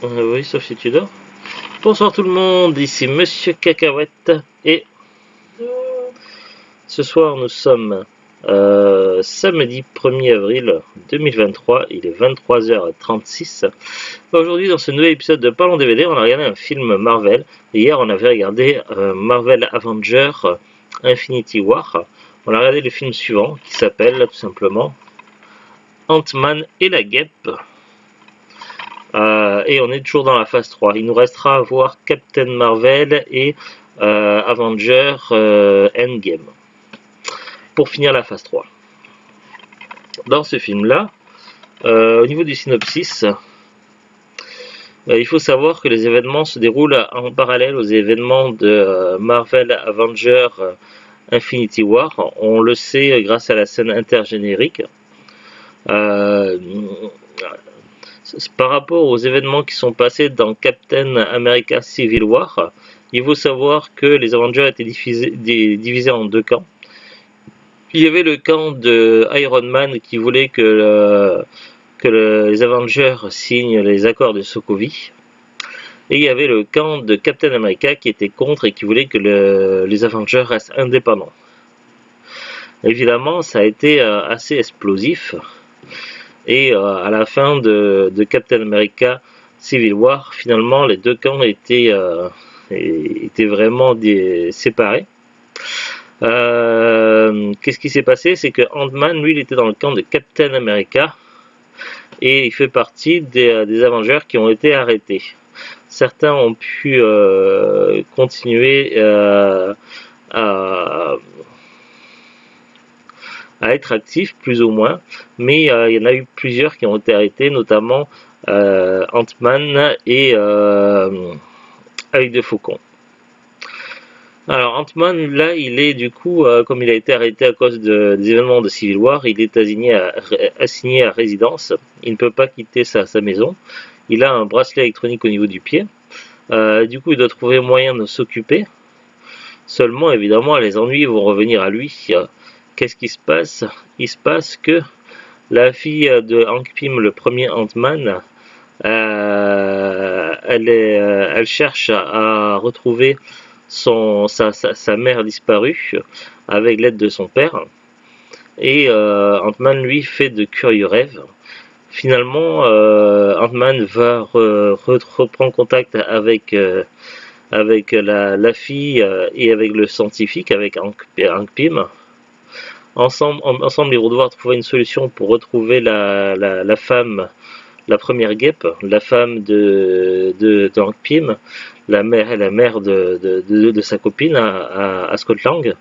Oui, sauf si tu dors. Bonsoir tout le monde, ici Monsieur Cacahuète et ce soir nous sommes samedi 1er avril 2023, il est 23h36. Aujourd'hui dans ce nouvel épisode de Parlons DVD, on a regardé un film Marvel. Hier on avait regardé Marvel Avenger Infinity War. On a regardé le film suivant qui s'appelle tout simplement Ant-Man et la Guêpe. Et on est toujours dans la phase 3. Il nous restera à voir Captain Marvel et Avenger Endgame pour finir la phase 3. Dans ce film-là, au niveau du synopsis, il faut savoir que les événements se déroulent en parallèle aux événements de Marvel Avenger Infinity War. On le sait grâce à la scène intergénérique. Par rapport aux événements qui sont passés dans Captain America Civil War, il faut savoir que les Avengers étaient divisés en deux camps. Il y avait le camp de Iron Man qui voulait que les Avengers signent les accords de Sokovie. Et il y avait le camp de Captain America qui était contre et qui voulait que les Avengers restent indépendants. Évidemment, ça a été assez explosif. Et à la fin de Captain America Civil War, finalement, les deux camps étaient vraiment séparés. Qu'est-ce qui s'est passé? C'est que Ant-Man, lui, il était dans le camp de Captain America et il fait partie des Avengers qui ont été arrêtés. Certains ont pu continuer à être actifs, plus ou moins, mais il y en a eu plusieurs qui ont été arrêtés, notamment Ant-Man et Œil de Faucon. Alors Ant-Man, là, il est du coup, comme il a été arrêté à cause des événements de Civil War, il est assigné à résidence. Il ne peut pas quitter sa maison. Il a un bracelet électronique au niveau du pied. Du coup, il doit trouver moyen de s'occuper. Seulement, évidemment, les ennuis vont revenir à lui. Qu'est-ce qui se passe? Il se passe que la fille de Hank Pym, le premier Ant-Man, elle cherche à retrouver sa mère disparue avec l'aide de son père. Et Ant-Man, lui, fait de curieux rêves. Finalement, Ant-Man va reprendre contact avec la fille et avec le scientifique, avec Hank Pym. Ensemble, ils vont devoir trouver une solution pour retrouver la femme, la première guêpe, la femme de Hank Pym, la mère de sa copine à Scott Lang.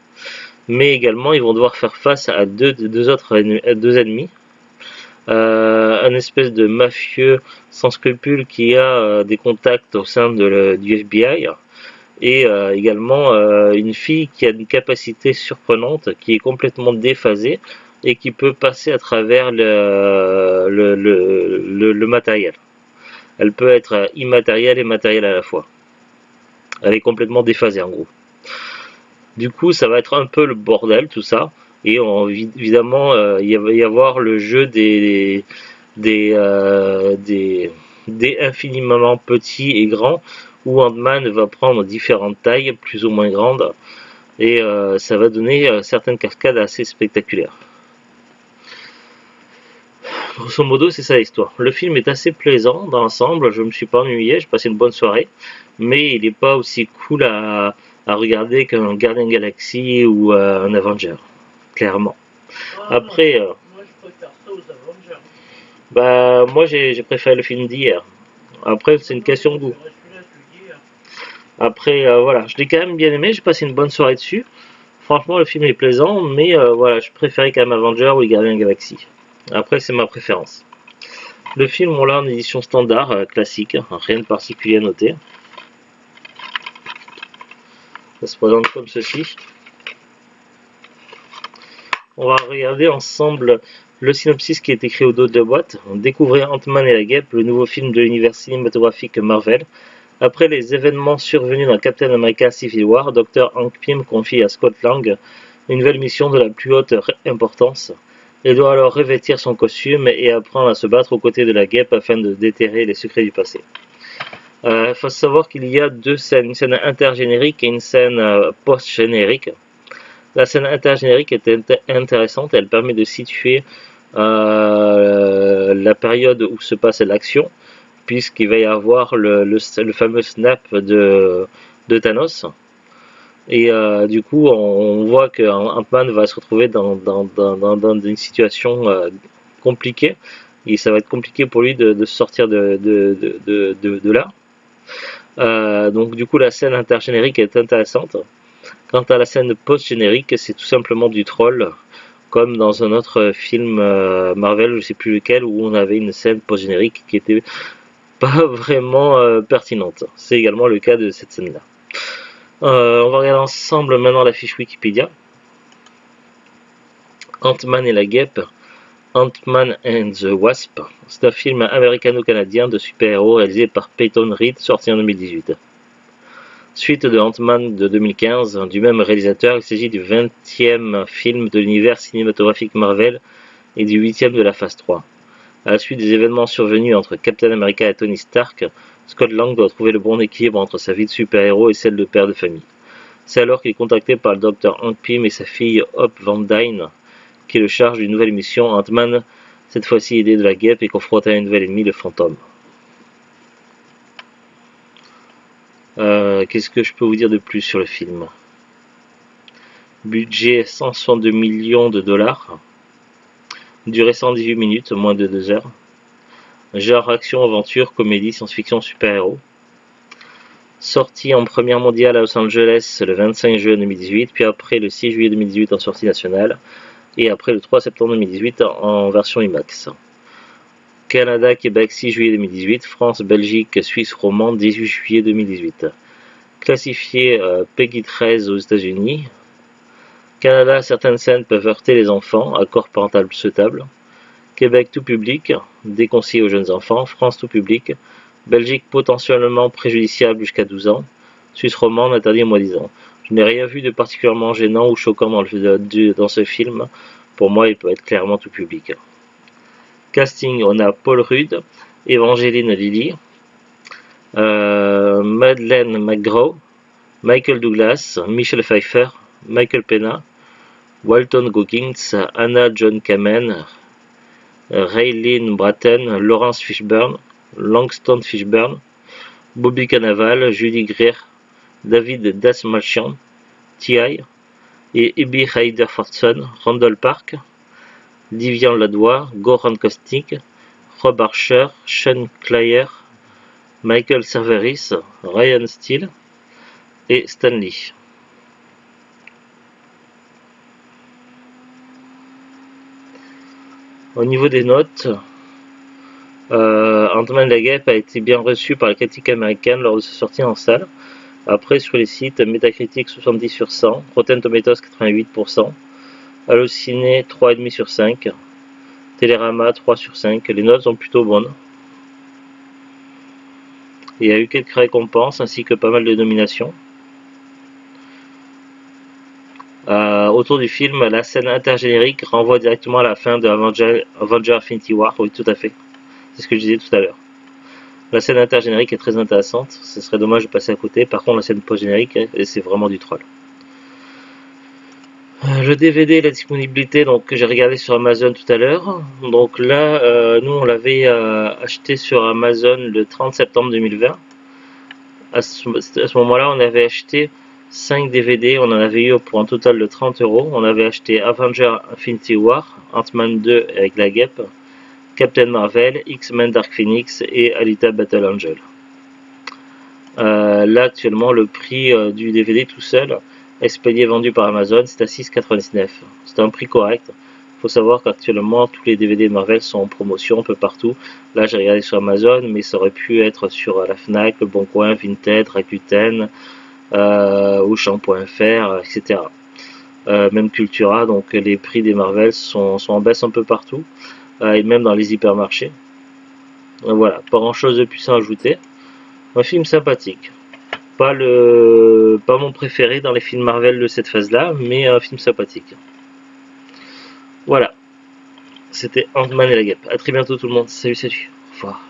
Mais également, ils vont devoir faire face à deux ennemis. Un espèce de mafieux sans scrupules qui a des contacts au sein du FBI. Et également une fille qui a une capacité surprenante, qui est complètement déphasée et qui peut passer à travers le matériel. Elle peut être immatérielle et matérielle à la fois. Elle est complètement déphasée en gros. Du coup, ça va être un peu le bordel tout ça. Et évidemment, il va y avoir le jeu des infiniment petits et grands, où Ant-Man va prendre différentes tailles, plus ou moins grandes, et ça va donner certaines cascades assez spectaculaires. Grosso modo, c'est ça l'histoire. Le film est assez plaisant dans l'ensemble, je me suis pas ennuyé, j'ai passé une bonne soirée, mais il n'est pas aussi cool à regarder qu'un Guardian Galaxy ou un Avenger, clairement. Après, moi je préfère ça aux Avengers. Bah, moi j'ai préféré le film d'hier. Après, c'est une question de goût. Après, voilà, je l'ai quand même bien aimé, j'ai passé une bonne soirée dessus. Franchement, le film est plaisant, mais voilà, je préférais quand même Avenger ou les Guardians Galaxy. Après, c'est ma préférence. Le film, on l'a en édition standard, classique, rien de particulier à noter. Ça se présente comme ceci. On va regarder ensemble le synopsis qui est écrit au dos de la boîte. Découvrir Ant-Man et la Guêpe, le nouveau film de l'univers cinématographique Marvel. Après les événements survenus dans Captain America Civil War, Dr. Hank Pym confie à Scott Lang une nouvelle mission de la plus haute importance. Il doit alors revêtir son costume et apprendre à se battre aux côtés de la Guêpe afin de déterrer les secrets du passé. Il faut savoir qu'il y a deux scènes, une scène intergénérique et une scène post-générique. La scène intergénérique est intéressante, elle permet de situer la période où se passe l'action, puisqu'il va y avoir le fameux snap de Thanos. Et du coup, on voit que Ant-Man va se retrouver dans une situation compliquée. Et ça va être compliqué pour lui de sortir de là. Donc du coup, la scène intergénérique est intéressante. Quant à la scène post-générique, c'est tout simplement du troll, comme dans un autre film Marvel, je ne sais plus lequel, où on avait une scène post-générique qui était pas vraiment pertinente. C'est également le cas de cette scène-là. On va regarder ensemble maintenant la fiche Wikipédia. Ant-Man et la guêpe. Ant-Man and the Wasp. C'est un film américano-canadien de super-héros réalisé par Peyton Reed, sorti en 2018. Suite de Ant-Man de 2015, du même réalisateur, il s'agit du 20e film de l'univers cinématographique Marvel et du 8e de la phase 3. À la suite des événements survenus entre Captain America et Tony Stark, Scott Lang doit trouver le bon équilibre entre sa vie de super-héros et celle de père de famille. C'est alors qu'il est contacté par le docteur Hank Pym et sa fille Hope Van Dyne, qui le charge d'une nouvelle mission. Ant-Man, cette fois-ci aidé de la guêpe, est confronté à un nouvel ennemi, le fantôme. Qu'est-ce que je peux vous dire de plus sur le film? Budget 162 millions de dollars. Durée 118 minutes, moins de 2 heures. Genre action, aventure, comédie, science-fiction, super-héros. Sortie en première mondiale à Los Angeles le 25 juin 2018, puis après le 6 juillet 2018 en sortie nationale, et après le 3 septembre 2018 en version IMAX. Canada, Québec, 6 juillet 2018, France, Belgique, Suisse romande, 18 juillet 2018. Classifié PEGI 13 aux États-Unis. Canada, certaines scènes peuvent heurter les enfants, accord parental souhaitable. Québec, tout public, déconseillé aux jeunes enfants. France, tout public. Belgique, potentiellement préjudiciable jusqu'à 12 ans. Suisse romande, interdit au moins 10 ans. Je n'ai rien vu de particulièrement gênant ou choquant dans ce film. Pour moi, il peut être clairement tout public. Casting, on a Paul Rudd, Evangeline Lilly, Madeleine McGraw, Michael Douglas, Michelle Pfeiffer, Michael Pena, Walton Goggins, Anna John Kamen, Raylene Bratton, Lawrence Fishburne, Langston Fishburne, Bobby Cannavale, Judy Greer, David Dastmalchian, T.I. et Ibi Hayder-Fortson, Randall Park, Divian Ladois, Goran Kostnik, Rob Archer, Sean Clayer, Michael Cerveris, Ryan Steele et Stan Lee. Au niveau des notes, Ant-Man la guêpe a été bien reçu par la critique américaine lors de sa sortie en salle. Après, sur les sites, Metacritic 70 sur 100, Rotten Tomatoes 88%, Allociné 3,5 sur 5, Télérama 3 sur 5. Les notes sont plutôt bonnes. Il y a eu quelques récompenses ainsi que pas mal de nominations. Autour du film, la scène intergénérique renvoie directement à la fin de Avenger Infinity War. Oui, tout à fait. C'est ce que je disais tout à l'heure. La scène intergénérique est très intéressante. Ce serait dommage de passer à côté. Par contre, la scène post-générique, c'est vraiment du troll. Le DVD, la disponibilité, donc que j'ai regardé sur Amazon tout à l'heure. Donc là, nous on l'avait acheté sur Amazon le 30 septembre 2020. À ce moment-là, on avait acheté 5 DVD, on en avait eu pour un total de 30 €. On avait acheté Avenger Infinity War, Ant-Man 2 avec la guêpe, Captain Marvel, X-Men Dark Phoenix et Alita Battle Angel. Là actuellement le prix du DVD tout seul, expédié vendu par Amazon, c'est à 6,99 €. C'est un prix correct. Il faut savoir qu'actuellement tous les DVD Marvel sont en promotion un peu partout. Là j'ai regardé sur Amazon, mais ça aurait pu être sur la Fnac, Le Bon Coin, Vinted, Rakuten, Auchan.fr, etc. Même Cultura, donc les prix des Marvel sont en baisse un peu partout, et même dans les hypermarchés. Voilà, pas grand chose de plus à ajouter. Un film sympathique. Pas mon préféré dans les films Marvel de cette phase-là, mais un film sympathique. Voilà. C'était Ant-Man et la guêpe. A très bientôt tout le monde. Salut, salut. Au revoir.